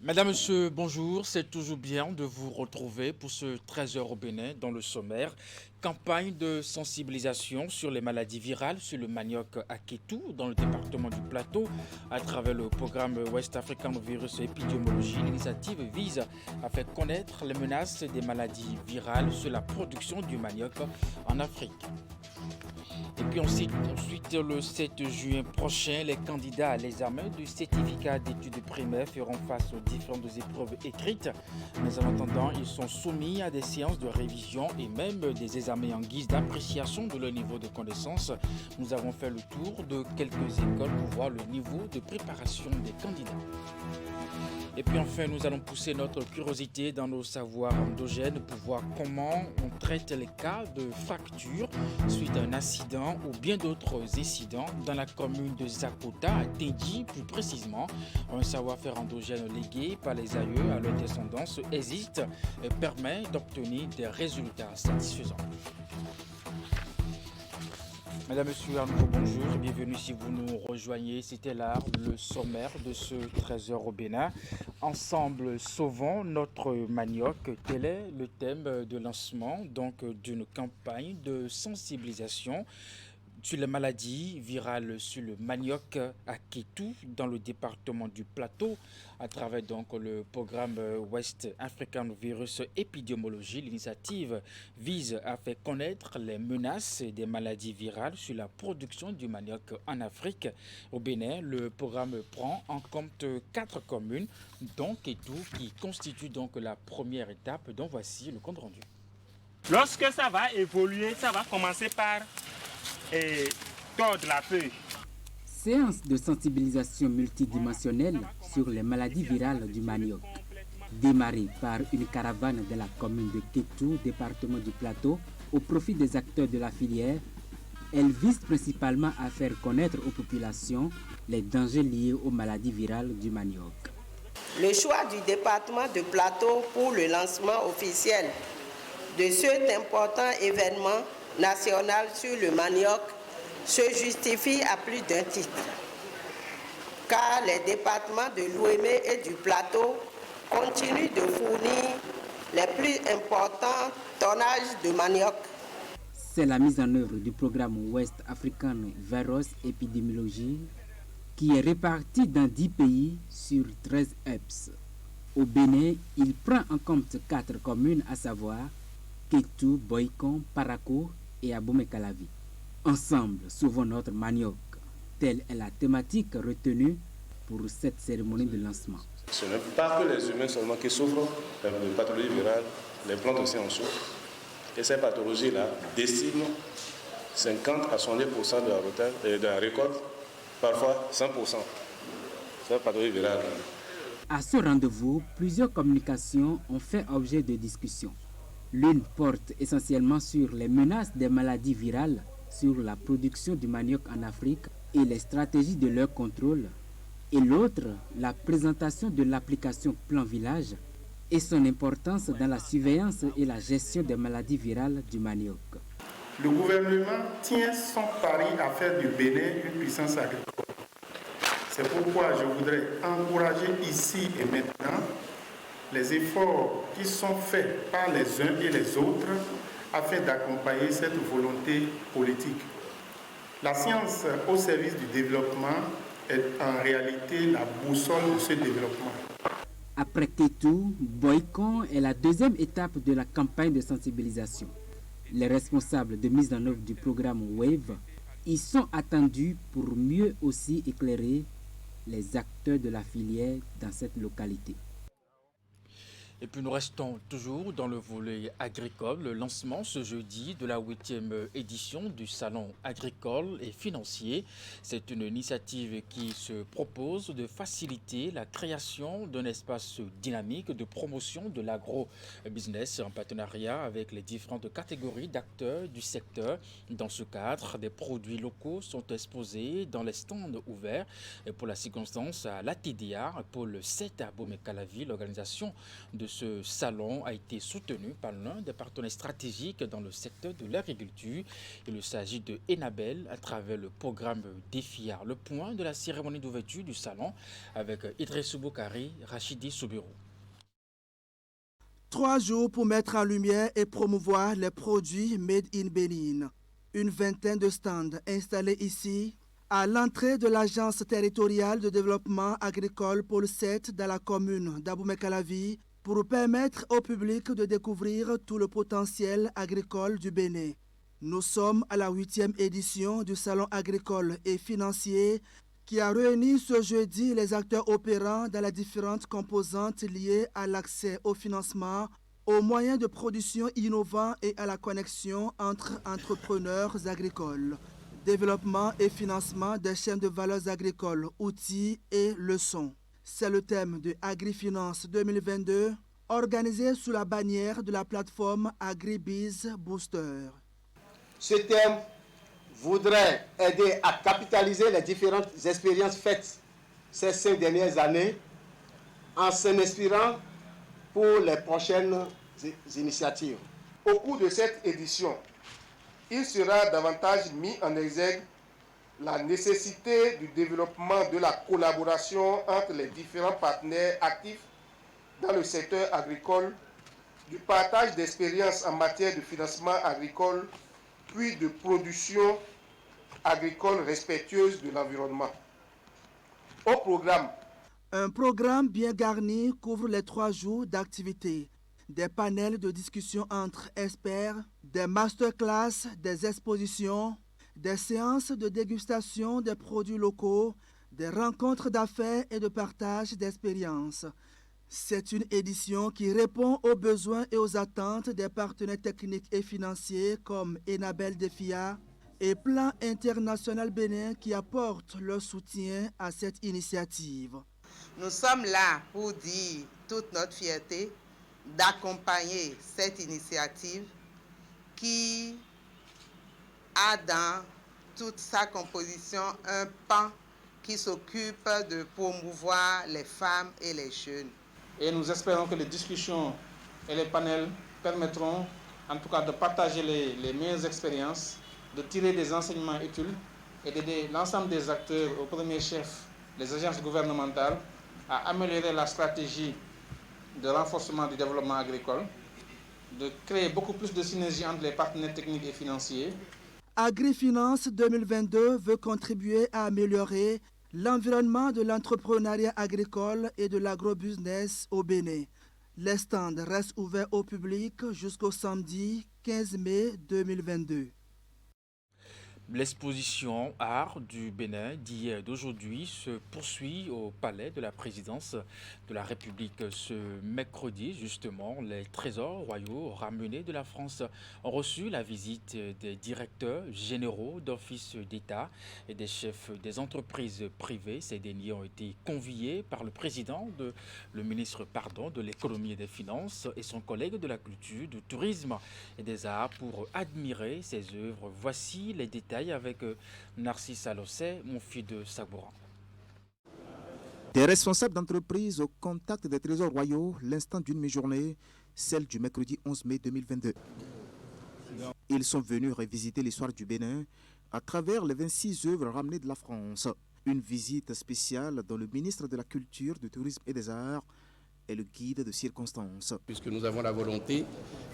Madame, Monsieur, bonjour. C'est toujours bien de vous retrouver pour ce 13h au Bénin dans le sommaire. Campagne de sensibilisation sur les maladies virales, sur le manioc à Kétou, dans le département du Plateau, à travers le programme West African Virus Épidémiologie. L'initiative vise à faire connaître les menaces des maladies virales sur la production du manioc en Afrique. Et puis ensuite, le 7 juin prochain, les candidats à l'examen du certificat d'études primaires feront face aux différentes épreuves écrites. Mais en attendant, ils sont soumis à des séances de révision et même des examens en guise d'appréciation de leur niveau de connaissance. Nous avons fait le tour de quelques écoles pour voir le niveau de préparation des candidats. Et puis enfin, nous allons pousser notre curiosité dans nos savoirs endogènes pour voir comment on traite les cas de fracture suite à un accident ou bien d'autres incidents dans la commune de Zakota, à Tendji plus précisément. Un savoir-faire endogène légué par les aïeux à leur descendance existe et permet d'obtenir des résultats satisfaisants. Mesdames, Messieurs, à nouveau bonjour et bienvenue si vous nous rejoignez. C'était là le sommaire de ce 13h au Bénin. Ensemble, sauvons notre manioc. Tel est le thème de lancement d'une campagne de sensibilisation sur les maladies virales sur le manioc à Kétou dans le département du Plateau à travers le programme West African Virus Épidémiologie. L'initiative vise à faire connaître les menaces des maladies virales sur la production du manioc en Afrique. Au Bénin, le programme prend en compte 4 communes dont Kétou qui constitue la première étape dont voici le compte rendu. Lorsque ça va évoluer, ça va commencer par tordre la feuille. Séance de sensibilisation multidimensionnelle sur les maladies virales du manioc. Démarrée par une caravane de la commune de Kétou, département du Plateau, au profit des acteurs de la filière, elle vise principalement à faire connaître aux populations les dangers liés aux maladies virales du manioc. Le choix du département de Plateau pour le lancement officiel de cet important événement national sur le manioc se justifie à plus d'un titre, car les départements de l'Ouémé et du Plateau continuent de fournir les plus importants tonnages de manioc. C'est la mise en œuvre du programme West African Virus Epidemiology qui est réparti dans 10 pays sur 13 EPS. Au Bénin, il prend en compte 4 communes, à savoir Kétou, Boikon, Parako et Abomey-Calavi. Ensemble, sauvons notre manioc. Telle est la thématique retenue pour cette cérémonie de lancement. Ce n'est pas que les humains seulement qui souffrent de pathologies virales, les plantes aussi en souffrent. Et ces pathologies-là déciment 50 à 70% de la récolte, parfois 100%. C'est pathologie virale. À ce rendez-vous, plusieurs communications ont fait objet de discussion. L'une porte essentiellement sur les menaces des maladies virales sur la production du manioc en Afrique et les stratégies de leur contrôle, et l'autre, la présentation de l'application Plan Village et son importance dans la surveillance et la gestion des maladies virales du manioc. Le gouvernement tient son pari à faire du Bénin une puissance agricole. C'est pourquoi je voudrais encourager ici et maintenant les efforts qui sont faits par les uns et les autres afin d'accompagner cette volonté politique. La science au service du développement est en réalité la boussole de ce développement. Après Kétou, Boikon est la deuxième étape de la campagne de sensibilisation. Les responsables de mise en œuvre du programme WAVE y sont attendus pour mieux aussi éclairer les acteurs de la filière dans cette localité. Et puis nous restons toujours dans le volet agricole. Le lancement ce jeudi de la 8e édition du Salon agricole et financier. C'est une initiative qui se propose de faciliter la création d'un espace dynamique de promotion de l'agro-business en partenariat avec les différentes catégories d'acteurs du secteur. Dans ce cadre, des produits locaux sont exposés dans les stands ouverts. Et pour la circonstance, à l'ATDA, pour le 7 à Abomey-Calavi, l'organisation de ce salon a été soutenu par l'un des partenaires stratégiques dans le secteur de l'agriculture. Il s'agit de Enabel à travers le programme DEFIA. Le point de la cérémonie d'ouverture du salon avec Idrissou Boukari, Rachidi Soubirou. 3 jours pour mettre en lumière et promouvoir les produits Made in Bénin. Une vingtaine de stands installés ici à l'entrée de l'Agence territoriale de développement agricole Pôle 7 dans la commune d'Abomey-Calavi pour permettre au public de découvrir tout le potentiel agricole du Bénin. Nous sommes à la 8e édition du Salon agricole et financier qui a réuni ce jeudi les acteurs opérants dans les différentes composantes liées à l'accès au financement, aux moyens de production innovants et à la connexion entre entrepreneurs agricoles. Développement et financement des chaînes de valeurs agricoles, outils et leçons. C'est le thème de AgriFinance 2022, organisé sous la bannière de la plateforme AgriBiz Booster. Ce thème voudrait aider à capitaliser les différentes expériences faites ces 5 dernières années en s'inspirant pour les prochaines initiatives. Au cours de cette édition, il sera davantage mis en exergue la nécessité du développement de la collaboration entre les différents partenaires actifs dans le secteur agricole, du partage d'expériences en matière de financement agricole, puis de production agricole respectueuse de l'environnement. Au programme. Un programme bien garni couvre les 3 jours d'activité. Des panels de discussion entre experts, des masterclass, des expositions, des séances de dégustation des produits locaux, des rencontres d'affaires et de partage d'expériences. C'est une édition qui répond aux besoins et aux attentes des partenaires techniques et financiers comme Enabel DEFIA et Plan International Bénin qui apportent leur soutien à cette initiative. Nous sommes là pour dire toute notre fierté d'accompagner cette initiative qui a dans toute sa composition un pan qui s'occupe de promouvoir les femmes et les jeunes. Et nous espérons que les discussions et les panels permettront en tout cas de partager les meilleures expériences, de tirer des enseignements utiles et d'aider l'ensemble des acteurs, au premier chef, les agences gouvernementales, à améliorer la stratégie de renforcement du développement agricole, de créer beaucoup plus de synergie entre les partenaires techniques et financiers. AgriFinance 2022 veut contribuer à améliorer l'environnement de l'entrepreneuriat agricole et de l'agrobusiness au Bénin. Les stands restent ouverts au public jusqu'au samedi 15 mai 2022. L'exposition Art du Bénin d'hier et d'aujourd'hui se poursuit au palais de la présidence de la République ce mercredi. Justement, les trésors royaux ramenés de la France ont reçu la visite des directeurs généraux d'offices d'État et des chefs des entreprises privées. Ces derniers ont été conviés par le ministre de l'économie et des finances et son collègue de la culture, du tourisme et des arts pour admirer ces œuvres. Voici les détails avec Narcisse Alossé, mon fils de Sabouran. Des responsables d'entreprise au contact des trésors royaux, l'instant d'une mi-journée, celle du mercredi 11 mai 2022. Ils sont venus revisiter l'histoire du Bénin à travers les 26 œuvres ramenées de la France. Une visite spéciale dont le ministre de la Culture, du Tourisme et des Arts est le guide de circonstance. Puisque nous avons la volonté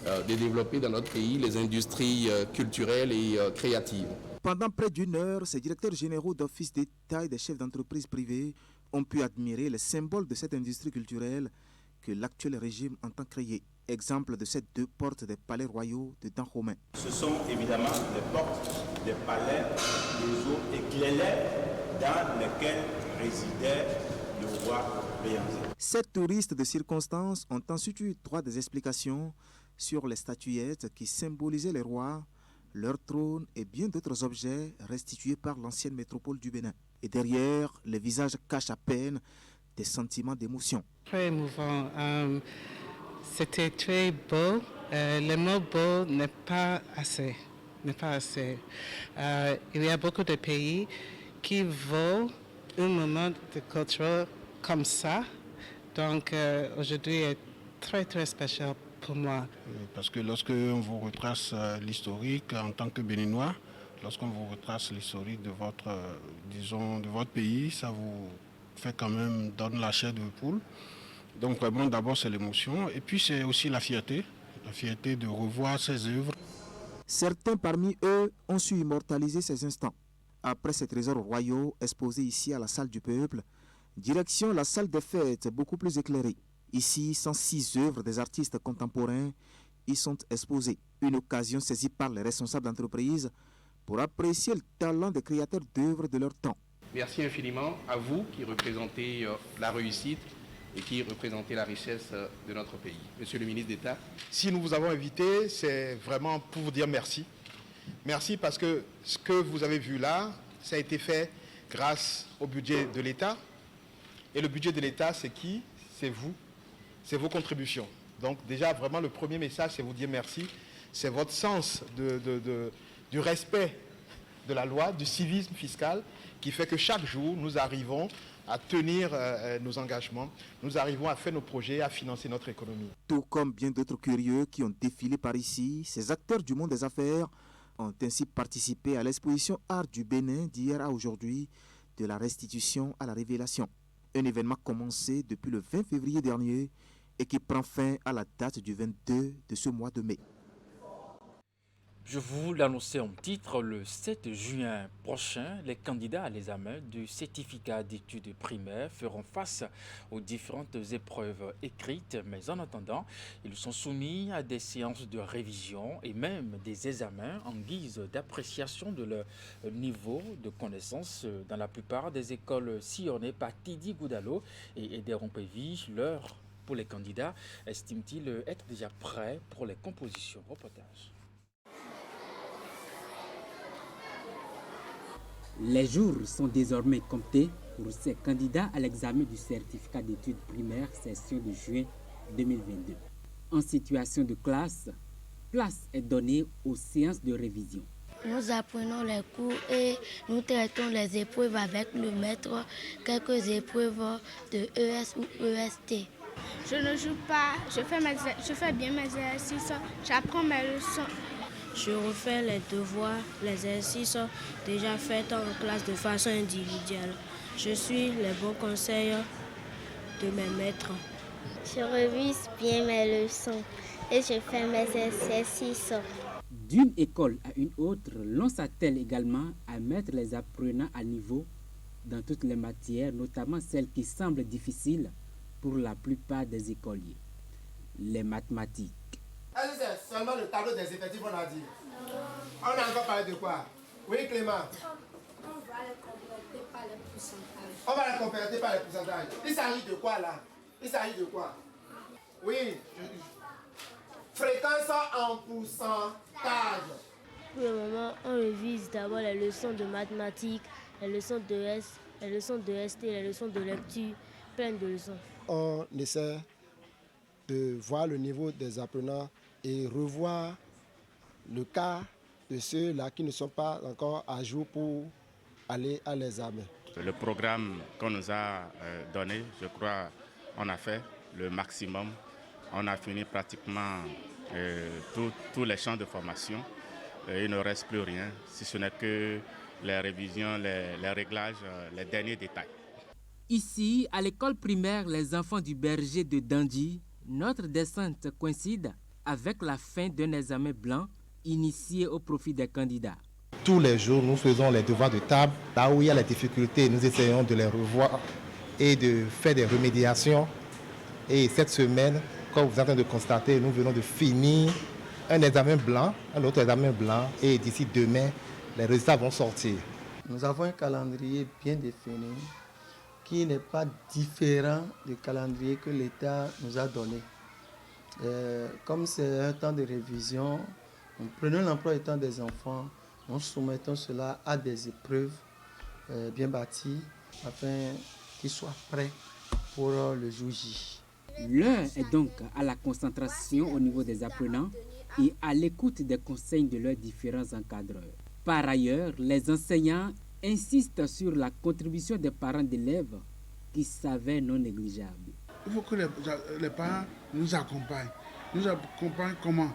de développer dans notre pays les industries culturelles et créatives. Pendant près d'une heure, ces directeurs généraux d'offices d'État et des chefs d'entreprises privées ont pu admirer les symboles de cette industrie culturelle que l'actuel régime entend créer. Exemple de ces 2 portes des palais royaux de Dahomey. Ce sont évidemment les portes des palais des eaux éclairées dans lesquelles résidait le roi Béanzé. 7 touristes de circonstance ont ensuite eu droit des explications sur les statuettes qui symbolisaient les rois, leur trône et bien d'autres objets restitués par l'ancienne métropole du Bénin. Et derrière, les visages cachent à peine des sentiments d'émotion. Très émouvant. C'était très beau. Le mot beau n'est pas assez. Il y a beaucoup de pays qui veulent un moment de culture comme ça. Donc aujourd'hui est très très spécial pour moi. Parce que lorsque on vous retrace l'historique en tant que Béninois, lorsqu'on vous retrace l'historique de votre, de votre pays, ça vous fait quand même donner la chair de poule. Donc vraiment, d'abord c'est l'émotion et puis c'est aussi la fierté de revoir ces œuvres. Certains parmi eux ont su immortaliser ces instants. Après ces trésors royaux exposés ici à la salle du peuple, direction la salle des fêtes beaucoup plus éclairée. Ici, 106 œuvres des artistes contemporains y sont exposées. Une occasion saisie par les responsables d'entreprise pour apprécier le talent des créateurs d'œuvres de leur temps. Merci infiniment à vous qui représentez la réussite et qui représentez la richesse de notre pays. Monsieur le ministre d'État. Si nous vous avons invité, c'est vraiment pour vous dire merci. Merci parce que ce que vous avez vu là, ça a été fait grâce au budget de l'État. Et le budget de l'État, c'est qui? C'est vous. C'est vos contributions. Donc déjà, vraiment, le premier message, c'est vous dire merci. C'est votre sens du respect de la loi, du civisme fiscal, qui fait que chaque jour, nous arrivons à tenir nos engagements, nous arrivons à faire nos projets, à financer notre économie. Tout comme bien d'autres curieux qui ont défilé par ici, ces acteurs du monde des affaires ont ainsi participé à l'exposition Art du Bénin d'hier à aujourd'hui, de la restitution à la révélation. Un événement commencé depuis le 20 février dernier et qui prend fin à la date du 22 de ce mois de mai. Je vous l'annonçais en titre, le 7 juin prochain, les candidats à l'examen du certificat d'études primaires feront face aux différentes épreuves écrites, mais en attendant, ils sont soumis à des séances de révision et même des examens en guise d'appréciation de leur niveau de connaissance dans la plupart des écoles sillonnées par Tidi Goudalo et Ederon Pévi. L'heure pour les candidats estime-t-il être déjà prêt pour les compositions. Reportage. Les jours sont désormais comptés pour ces candidats à l'examen du certificat d'études primaires session de juin 2022. En situation de classe, place est donnée aux séances de révision. Nous apprenons les cours et nous traitons les épreuves avec le maître, quelques épreuves de ES ou EST. Je ne joue pas, je fais bien mes exercices, j'apprends mes leçons. Je refais les devoirs, les exercices déjà faits en classe de façon individuelle. Je suis les bons conseils de mes maîtres. Je révise bien mes leçons et je fais mes exercices. D'une école à une autre, l'on s'attelle également à mettre les apprenants à niveau dans toutes les matières, notamment celles qui semblent difficiles pour la plupart des écoliers. Les mathématiques. Est-ce que c'est seulement le tableau des effectifs qu'on a dit? On a encore parlé de quoi? Oui, Clément? On va les compléter par les pourcentages. On va les compléter par les pourcentages. Il s'agit de quoi là? Il s'agit de quoi? Oui. Fréquence en pourcentage. Pour le moment, on révise d'abord les leçons de mathématiques, les leçons de S, les leçons de ST, les leçons de lecture, plein de leçons. On essaie de voir le niveau des apprenants et revoir le cas de ceux-là qui ne sont pas encore à jour pour aller à l'examen. Le programme qu'on nous a donné, je crois, on a fait le maximum. On a fini pratiquement tous les champs de formation. Il ne reste plus rien, si ce n'est que les révisions, les réglages, les derniers détails. Ici, à l'école primaire Les Enfants du Berger de Dandi, notre descente coïncide avec la fin d'un examen blanc initié au profit des candidats. Tous les jours, nous faisons les devoirs de table. Là où il y a les difficultés, nous essayons de les revoir et de faire des remédiations. Et cette semaine, comme vous êtes en train de constater, nous venons de finir un examen blanc, un autre examen blanc. Et d'ici demain, les résultats vont sortir. Nous avons un calendrier bien défini qui n'est pas différent du calendrier que l'État nous a donné. Comme c'est un temps de révision, nous prenons l'emploi du temps des enfants, nous soumettons cela à des épreuves bien bâties afin qu'ils soient prêts pour le jour J. L'heure est donc à la concentration au niveau des apprenants et à l'écoute des conseils de leurs différents encadreurs. Par ailleurs, les enseignants insistent sur la contribution des parents d'élèves qui s'avère non négligeable. Il faut que les parents nous accompagnent. Nous accompagnent comment?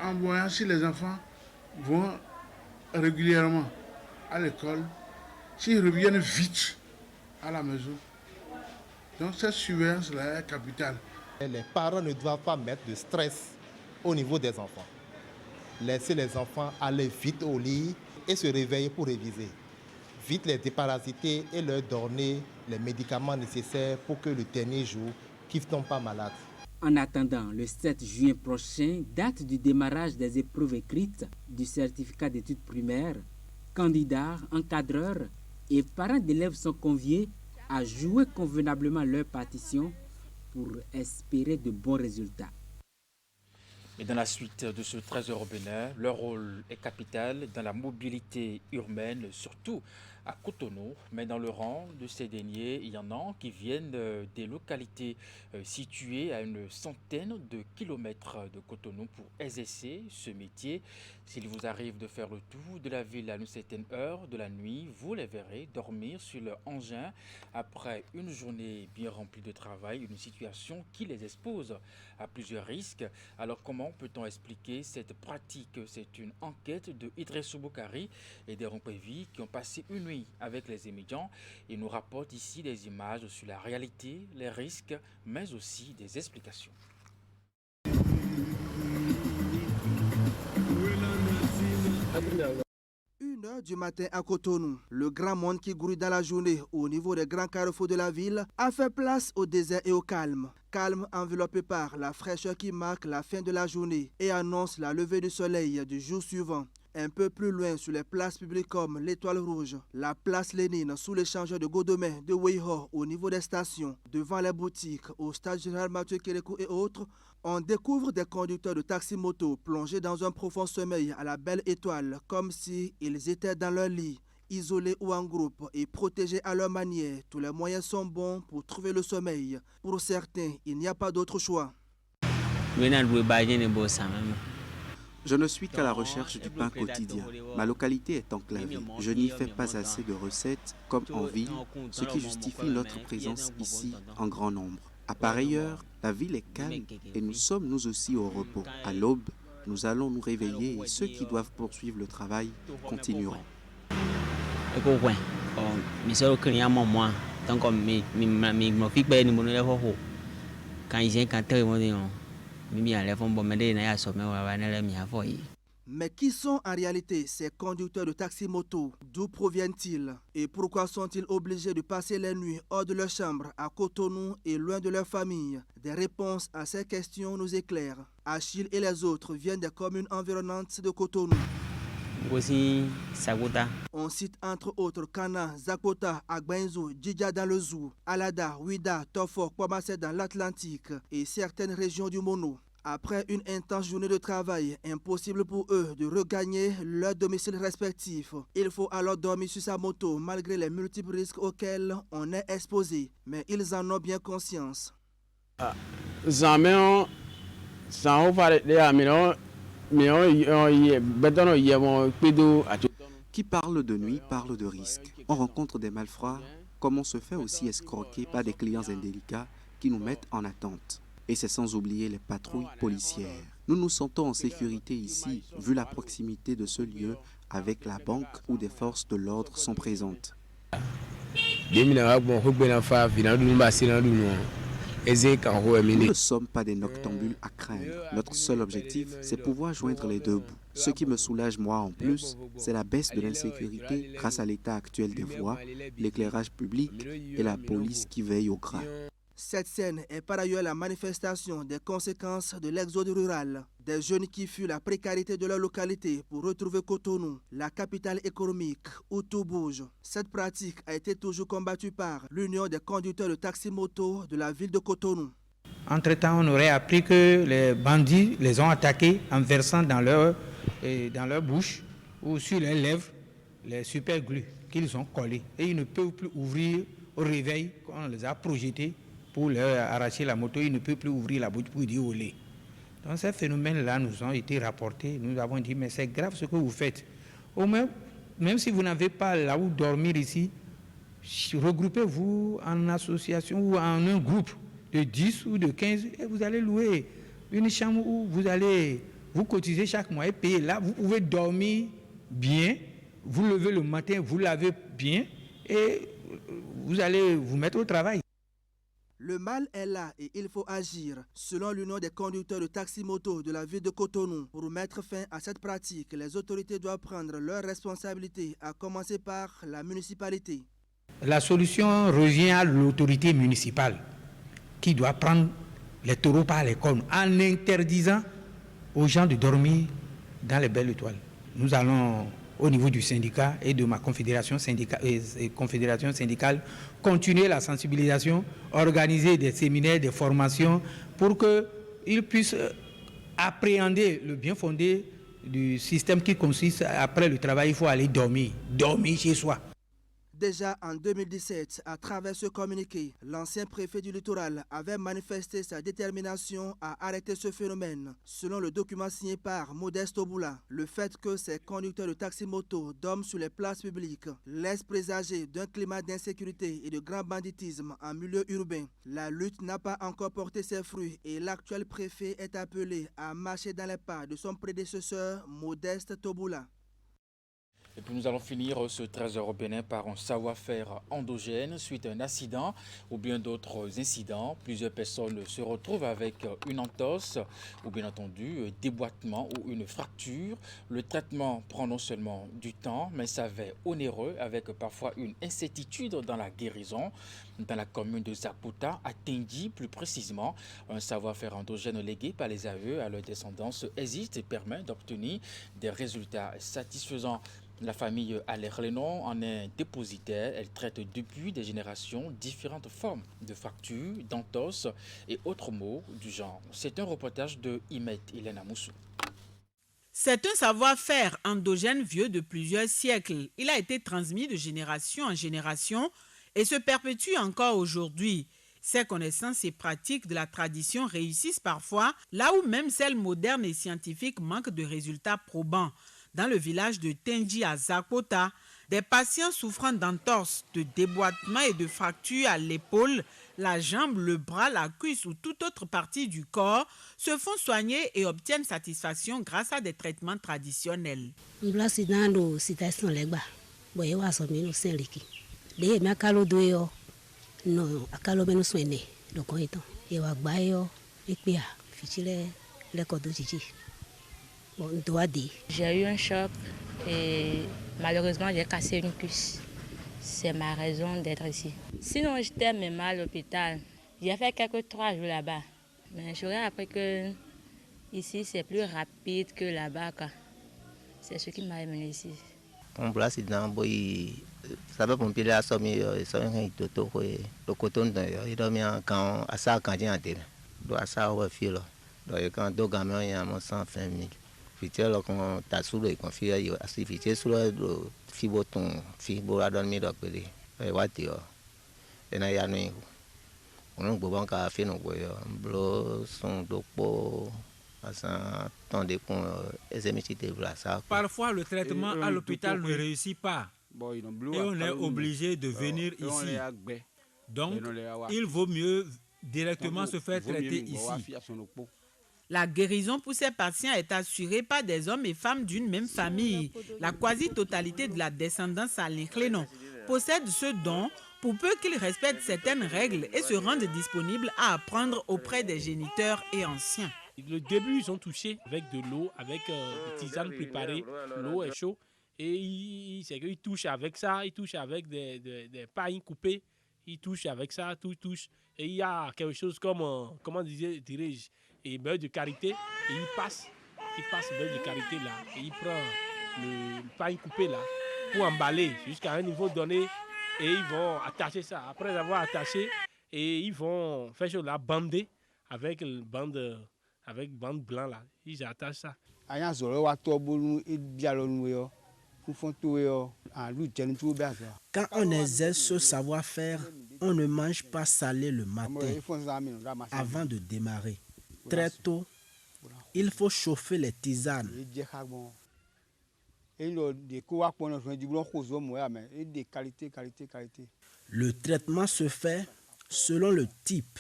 En voyant si les enfants vont régulièrement à l'école, s'ils reviennent vite à la maison. Donc cette surveillance-là est capitale. Les parents ne doivent pas mettre de stress au niveau des enfants. Laisser les enfants aller vite au lit et se réveiller pour réviser. Vite les déparasiter et leur donner les médicaments nécessaires pour que le dernier jour, qu'ils ne tombent pas malades. En attendant, le 7 juin prochain, date du démarrage des épreuves écrites du certificat d'études primaires, candidats, encadreurs et parents d'élèves sont conviés à jouer convenablement leur partition pour espérer de bons résultats. Et dans la suite de ce trésor au Bénin, leur rôle est capital dans la mobilité urbaine, surtout à Cotonou, mais dans le rang de ces derniers, il y en a qui viennent des localités situées à une centaine de kilomètres de Cotonou pour exercer ce métier. S'il vous arrive de faire le tour de la ville à une certaine heure de la nuit, vous les verrez dormir sur leur engin après une journée bien remplie de travail, une situation qui les expose à plusieurs risques. Alors comment peut-on expliquer cette pratique? C'est une enquête de Idrissou Boukari et des Rompévis qui ont passé une nuit avec les étudiants et nous rapportent ici des images sur la réalité, les risques, mais aussi des explications. 1h du matin à Cotonou, le grand monde qui grouille dans la journée au niveau des grands carrefours de la ville a fait place au désert et au calme. Calme enveloppé par la fraîcheur qui marque la fin de la journée et annonce la levée du soleil du jour suivant. Un peu plus loin, sur les places publiques comme l'Étoile Rouge, la place Lénine, sous l'échangeur de Godomé, de Weiho, au niveau des stations, devant les boutiques, au stade général Mathieu Kérékou et autres, on découvre des conducteurs de taxi-moto plongés dans un profond sommeil à la belle étoile, comme si ils étaient dans leur lit, isolés ou en groupe et protégés à leur manière. Tous les moyens sont bons pour trouver le sommeil. Pour certains, il n'y a pas d'autre choix. Je ne suis qu'à la recherche du pain quotidien. Ma localité est enclavée. Je n'y fais pas assez de recettes comme en ville, ce qui justifie notre présence ici en grand nombre. À pareille heure, la ville est calme et nous sommes nous aussi au repos. À l'aube, nous allons nous réveiller et ceux qui doivent poursuivre le travail continueront. Mais qui sont en réalité ces conducteurs de taxi-moto? D'où proviennent-ils? Et pourquoi sont-ils obligés de passer les nuits hors de leur chambre à Cotonou et loin de leur famille? Des réponses à ces questions nous éclairent. Achille et les autres viennent des communes environnantes de Cotonou. On cite entre autres Kana, Zakota, Agbenzo, Djidja dans le Zou, Alada, Ouida, Tofo, Kwamassé dans l'Atlantique et certaines régions du Mono. Après une intense journée de travail, impossible pour eux de regagner leur domicile respectif. Il faut alors dormir sur sa moto malgré les multiples risques auxquels on est exposé. Mais ils en ont bien conscience. Qui parle de nuit parle de risque. On rencontre des malfrats, comme on se fait aussi escroquer par des clients indélicats qui nous mettent en attente. Et c'est sans oublier les patrouilles policières. Nous nous sentons en sécurité ici, vu la proximité de ce lieu avec la banque où des forces de l'ordre sont présentes. Nous ne sommes pas des noctambules à craindre. Notre seul objectif, c'est pouvoir joindre les deux bouts. Ce qui me soulage moi en plus, c'est la baisse de l'insécurité grâce à l'état actuel des voies, l'éclairage public et la police qui veille au grain. Cette scène est par ailleurs la manifestation des conséquences de l'exode rural. Des jeunes qui fuient la précarité de leur localité pour retrouver Cotonou, la capitale économique, où tout bouge. Cette pratique a été toujours combattue par l'Union des conducteurs de taxi-moto de la ville de Cotonou. Entre-temps, on aurait appris que les bandits les ont attaqués en versant dans leur bouche ou sur leurs lèvres les super glus qu'ils ont collés. Et ils ne peuvent plus ouvrir au réveil quand on les a projetés. Pour leur arracher la moto, ils ne peuvent plus ouvrir la bouche pour dire olé. Donc ces phénomènes-là nous ont été rapportés. Nous avons dit, mais c'est grave ce que vous faites. Au même si vous n'avez pas là où dormir ici, regroupez-vous en association ou en un groupe de 10 ou de 15, et vous allez louer une chambre où vous allez vous cotiser chaque mois et payer. Là, vous pouvez dormir bien, vous levez le matin, vous lavez bien et vous allez vous mettre au travail. Le mal est là et il faut agir. Selon l'Union des conducteurs de taxi-moto de la ville de Cotonou, pour mettre fin à cette pratique, les autorités doivent prendre leurs responsabilités, à commencer par la municipalité. La solution revient à l'autorité municipale qui doit prendre les taureaux par les cornes en interdisant aux gens de dormir dans les belles étoiles. Nous allons, au niveau du syndicat et de ma confédération syndicale, continuer la sensibilisation, organiser des séminaires, des formations pour qu'ils puissent appréhender le bien fondé du système qui consiste, après le travail, il faut aller dormir chez soi. Déjà en 2017, à travers ce communiqué, l'ancien préfet du littoral avait manifesté sa détermination à arrêter ce phénomène. Selon le document signé par Modeste Toboula, le fait que ces conducteurs de taxi-moto dorment sur les places publiques laisse présager d'un climat d'insécurité et de grand banditisme en milieu urbain. La lutte n'a pas encore porté ses fruits et l'actuel préfet est appelé à marcher dans les pas de son prédécesseur Modeste Toboula. Et puis nous allons finir ce 13h au Bénin par un savoir-faire endogène suite à un accident ou bien d'autres incidents. Plusieurs personnes se retrouvent avec une entorse ou bien entendu déboîtement ou une fracture. Le traitement prend non seulement du temps mais s'avère onéreux avec parfois une incertitude dans la guérison. Dans la commune de Zapota, à Tindji plus précisément, un savoir-faire endogène légué par les AE à leur descendance existe et permet d'obtenir des résultats satisfaisants. La famille Aller-Lenon en est dépositaire. Elle traite depuis des générations différentes formes de fractures, d'entorses et autres maux du genre. C'est un reportage de Imet Elena Moussou. C'est un savoir-faire endogène vieux de plusieurs siècles. Il a été transmis de génération en génération et se perpétue encore aujourd'hui. Ces connaissances et pratiques de la tradition réussissent parfois là où même celles modernes et scientifiques manquent de résultats probants. Dans le village de Tindji à Zapota, des patients souffrant d'entorses, de déboîtement et de fractures à l'épaule, la jambe, le bras, la cuisse ou toute autre partie du corps se font soigner et obtiennent satisfaction grâce à des traitements traditionnels. J'ai eu un choc et malheureusement j'ai cassé une cuisse. C'est ma raison d'être ici. Sinon j'étais même mal à l'hôpital. J'ai fait quelques 3 jours là-bas. Mais j'aurais appris que ici c'est plus rapide que là-bas. C'est ce qui m'a amené ici. On place dans ça va pour piler à sommer le coton il dormait quand à ça quand j'ai un tel. À ça on fait là. Donc quand deux gamins il y a 120 000. Fitel quand t'as sous le confie assez fitel sur le fiboton fibo à dormir donc les voitures et n'a ya nuit on peut pas qu'à faire nos blo son dopo à ça tandis qu'on ça. Parfois le traitement à l'hôpital ne réussit pas et on est obligé de venir ici. Donc il vaut mieux directement se faire traiter ici. La guérison pour ces patients est assurée par des hommes et femmes d'une même famille. La quasi-totalité de la descendance Aller-Lenon possède ce don pour peu qu'ils respectent certaines règles et se rendent disponibles à apprendre auprès des géniteurs et anciens. Le début, ils ont touché avec de l'eau, avec des tisanes préparées. L'eau est chaude et ils touchent avec ça, ils touchent avec des pailles coupées, ils touchent avec ça, tout touche. Et il y a quelque chose comme, comment dirais-je, et beurre de karité, et il passe beurre de karité là, et il prend le pain coupé là, pour emballer jusqu'à un niveau donné, et ils vont attacher ça. Après avoir attaché, et ils vont faire chose là, bander avec bande blanc là, ils attachent ça. Quand on exerce ce savoir-faire, on ne mange pas salé le matin avant de démarrer. Très tôt, il faut chauffer les tisanes. Le traitement se fait selon le type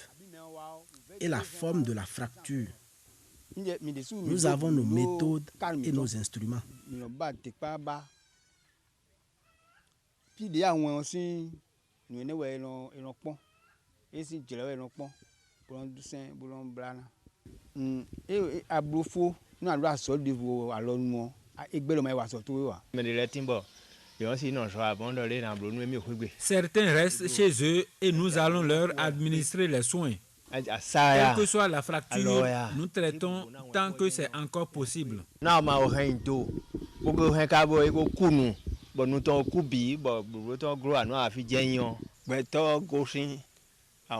et la forme de la fracture. Nous avons nos méthodes et nos instruments. Certains restent chez eux et nous allons leur administrer les soins. Quelle que soit la fracture, nous traitons tant que c'est encore possible.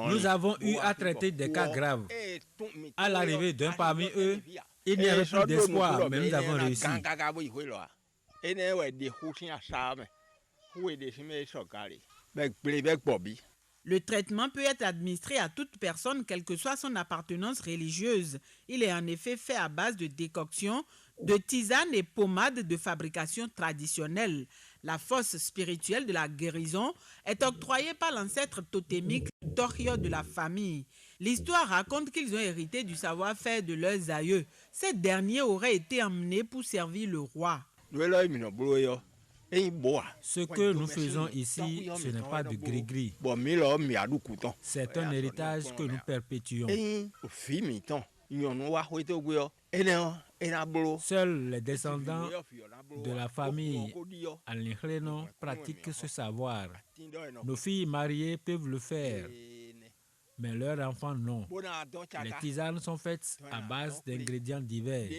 Nous avons eu à traiter des cas graves. À l'arrivée d'un parmi eux, il n'y avait plus d'espoir, mais nous avons réussi. Le traitement peut être administré à toute personne, quelle que soit son appartenance religieuse. Il est en effet fait à base de décoction, de tisanes et pommades de fabrication traditionnelle. La force spirituelle de la guérison est octroyée par l'ancêtre totémique Torio de la famille. L'histoire raconte qu'ils ont hérité du savoir-faire de leurs aïeux. Ces derniers auraient été emmenés pour servir le roi. Ce que nous faisons ici, ce n'est pas de gris-gris. C'est un héritage que nous perpétuons. Seuls les descendants de la famille Alinhleno pratiquent ce savoir. Nos filles mariées peuvent le faire, mais leurs enfants non. Les tisanes sont faites à base d'ingrédients divers.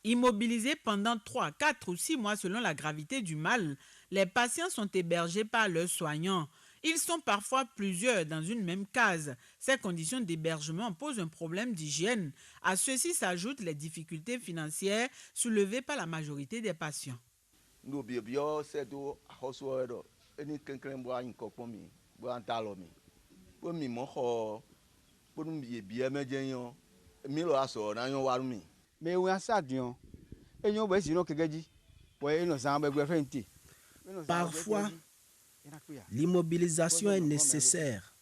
Immobilisés pendant 3, 4 ou 6 mois selon la gravité du mal, les patients sont hébergés par leurs soignants. Ils sont parfois plusieurs dans une même case. Ces conditions d'hébergement posent un problème d'hygiène. À ceci s'ajoutent les difficultés financières soulevées par la majorité des patients. Parfois, l'immobilisation est nécessaire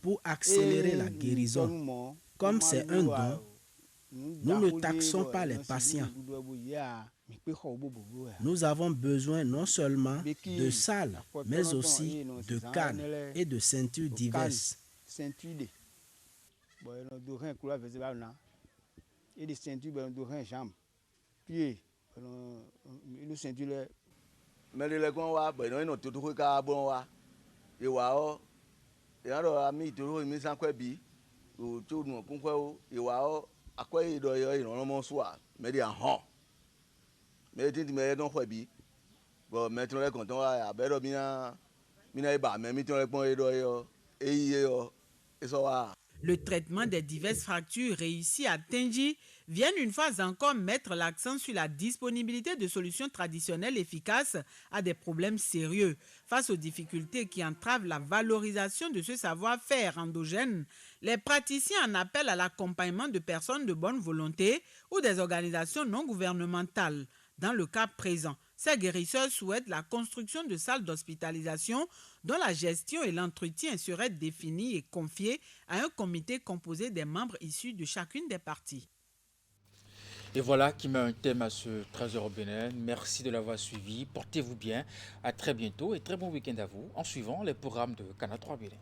pour accélérer la guérison. Comme c'est un don, nous ne taxons pas les patients. Nous avons besoin non seulement de salles, mais aussi de cannes et de ceintures diverses. Le traitement des diverses fractures réussi à Tenji vient une fois encore mettre l'accent sur la disponibilité de solutions traditionnelles efficaces à des problèmes sérieux. Face aux difficultés qui entravent la valorisation de ce savoir-faire endogène, les praticiens en appellent à l'accompagnement de personnes de bonne volonté ou des organisations non gouvernementales. Dans le cas présent, ces guérisseurs souhaitent la construction de salles d'hospitalisation dont la gestion et l'entretien seraient définis et confiés à un comité composé des membres issus de chacune des parties. Et voilà qui met un thème à ce Trésor au Bénin. Merci de l'avoir suivi. Portez-vous bien. À très bientôt et très bon week-end à vous en suivant les programmes de Canal 3 Bénin.